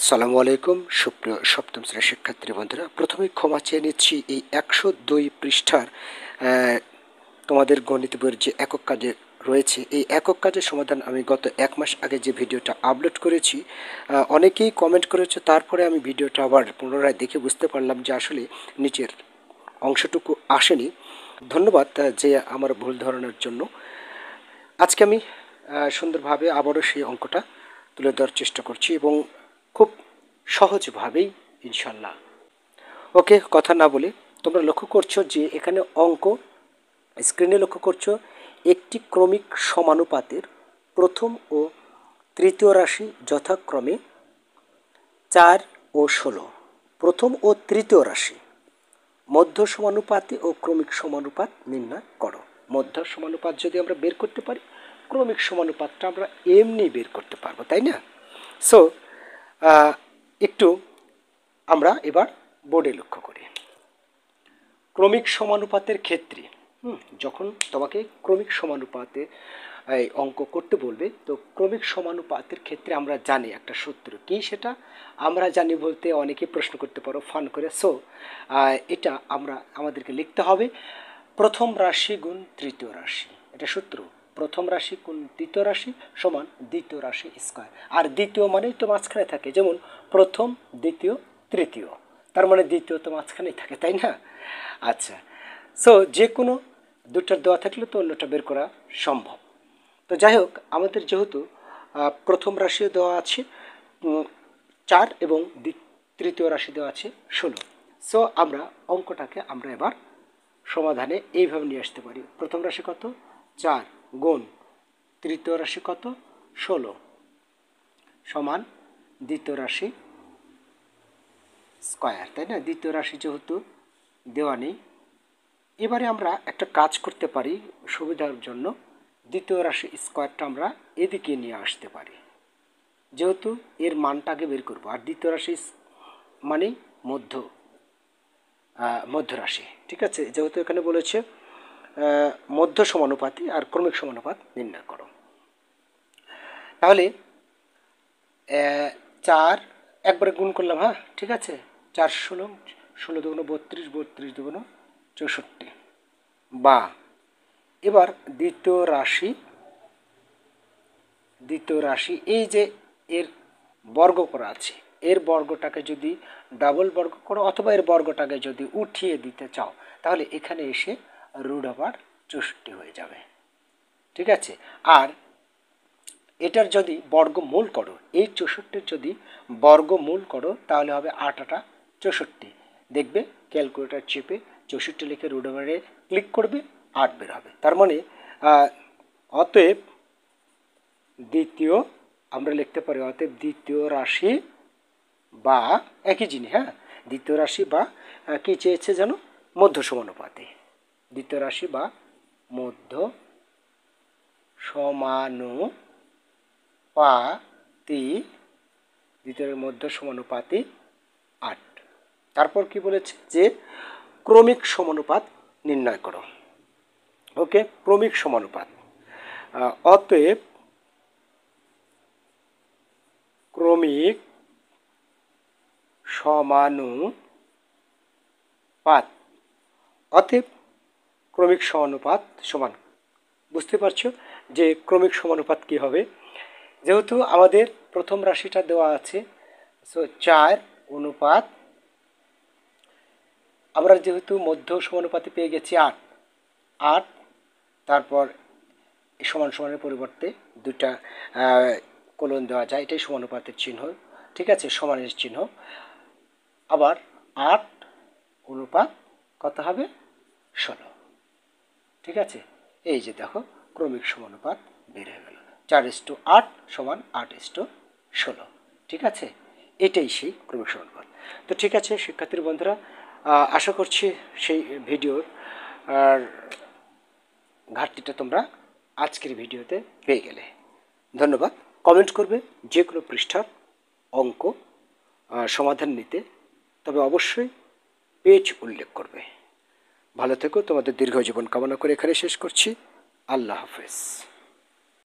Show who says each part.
Speaker 1: আসসালামু আলাইকুম সুপ্রিয় সপ্তম শ্রেণীর শিক্ষার্থী বন্ধুরা, প্রথমে ক্ষমা চেয়ে নিচ্ছি এই 102 পৃষ্ঠার তোমাদের গণিত বইয়ের যে একক কাজে রয়েছে। এই একক কাজের সমাধান আমি গত 1 মাস আগে যে ভিডিওটা আপলোড করেছি, অনেকেই কমেন্ট করেছে। তারপরে আমি ভিডিওটা আবার পুনরায় দেখে বুঝতে পারলাম যে আসলে নিচের অংশটুকু আসেনি। ধন্যবাদ যে আমার ভুল ধরানোর জন্য। আজকে আমি সুন্দরভাবে আবারও সেই অঙ্কটা তুলে ধরার চেষ্টা করছি এবং খুব সহজভাবেই ইনশাল্লাহ। ওকে, কথা না বলে তোমরা লক্ষ্য করছো যে এখানে অঙ্ক স্ক্রিনে লক্ষ্য করছো একটি ক্রমিক সমানুপাতের প্রথম ও তৃতীয় রাশি যথাক্রমে 4 ও 16। প্রথম ও তৃতীয় রাশি মধ্য সমানুপাতে ও ক্রমিক সমানুপাত নির্ণয় করো। মধ্য সমানুপাত যদি আমরা বের করতে পারি, ক্রমিক সমানুপাতটা আমরা এমনি বের করতে পারবো, তাই না? সো একটু আমরা এবার বোর্ডে লক্ষ্য করি। ক্রমিক সমানুপাতের ক্ষেত্রে যখন তোমাকে ক্রমিক সমানুপাতে এই অঙ্ক করতে বলবে, তো ক্রমিক সমানুপাতের ক্ষেত্রে আমরা জানি একটা সূত্র কি, সেটা আমরা জানি বলতে অনেকে প্রশ্ন করতে পারো ফান করে। সো এটা আমাদেরকে লিখতে হবে প্রথম রাশি গুণ তৃতীয় রাশি। এটা সূত্র, প্রথম রাশি গুণ দ্বিতীয় রাশি সমান দ্বিতীয় রাশি স্কয়ার। আর দ্বিতীয় মানেই তো মাঝখানে থাকে, যেমন প্রথম দ্বিতীয় তৃতীয়, তার মানে দ্বিতীয় তো মাঝখানেই থাকে, তাই না? আচ্ছা, সো যে কোনো দুটার দেওয়া থাকলে তো অন্যটা বের করা সম্ভব। তো যাই হোক, আমাদের যেহেতু প্রথম রাশিও দেওয়া আছে 4 এবং তৃতীয় রাশি দেওয়া আছে 16, সো আমরা অঙ্কটাকে আমরা এবার সমাধানে এইভাবে নিয়ে আসতে পারি। প্রথম রাশি কত? 4 গুণ তৃতীয় রাশি কত? 16 সমান দ্বিতীয় রাশি স্কয়ার, তাই না? দ্বিতীয় রাশি যেহেতু দেওয়া নেই, এবারে আমরা একটা কাজ করতে পারি সুবিধার জন্য। দ্বিতীয় রাশি স্কয়ারটা আমরা এদিকে নিয়ে আসতে পারি, যেহেতু এর মানটাকে বের করব। আর দ্বিতীয় রাশি মানে মধ্য রাশি, ঠিক আছে? যেহেতু এখানে বলেছে মধ্য সমানুপাতি আর ক্রমিক সমানুপাত নির্ণয় করো, তাহলে 4 একবারে গুণ করলাম, হ্যাঁ ঠিক আছে। 4 16, 16 দুগুণ 32, 32 দুগুণ 64। বা এবার দ্বিতীয় রাশি এই যে এর বর্গ করা আছে, এর বর্গটাকে যদি ডাবল বর্গ করো অথবা এর বর্গটাকে যদি উঠিয়ে দিতে চাও, তাহলে এখানে এসে √64 হয়ে যাবে, ঠিক আছে? আর এটার যদি বর্গমূল করো, এই 64 যদি বর্গমূল করো, তাহলে হবে 8 8 64। দেখবে ক্যালকুলেটর চেপে 64 লিখে √এ ক্লিক করবে, 8 বের হবে। তার মানে অতএব দ্বিতীয় আমরা লিখতে পারি অতএব দ্বিতীয় রাশি বা একই জিনিস, হ্যাঁ, দ্বিতীয় রাশি বা কি চেয়েছে যেন? মধ্য সমানুপাতে। দ্বিতীয় রাশি বা মধ্য সমানুপাতি, দ্বিতীয় মধ্য সমানুপাতি 8। তারপর কি বলেছে যে ক্রমিক সমানুপাত নির্ণয় করো। ওকে, ক্রমিক সমানুপাত। অতএব ক্রমিক সমানুপাত, অতএব ক্রমিক সমানুপাত সমান, বুঝতে পারছো যে ক্রমিক সমানুপাত কি হবে? যেহেতু আমাদের প্রথম রাশিটা দেওয়া আছে, সো 4 অনুপাত, আমরা যেহেতু মধ্য সমানুপাতে পেয়ে গেছি 8, তারপর সমান সমানের পরিবর্তে দুটা কোলন দেওয়া যায়, এটাই সমানুপাতের চিহ্ন, ঠিক আছে, সমানের চিহ্ন। আবার 8 অনুপাত কত হবে? 16, ঠিক আছে? এই যে দেখো ক্রমিক সমানুপাত বের হয়ে গেল, 4:8 সমান 8:16, ঠিক আছে? এটাই সেই ক্রমিক সমানুপাত। তো ঠিক আছে শিক্ষার্থী বন্ধুরা, আশা করছি সেই ভিডিওর ঘাটতিটা তোমরা আজকের ভিডিওতে পেয়ে গেলে। ধন্যবাদ। কমেন্ট করবে যে কোনো পৃষ্ঠার অঙ্ক সমাধান নিতে, তবে অবশ্যই পেজ উল্লেখ করবে। ভালো থেকো, তোমাদের দীর্ঘ জীবন কামনা করে এখানে শেষ করছি। আল্লাহ হাফেজ।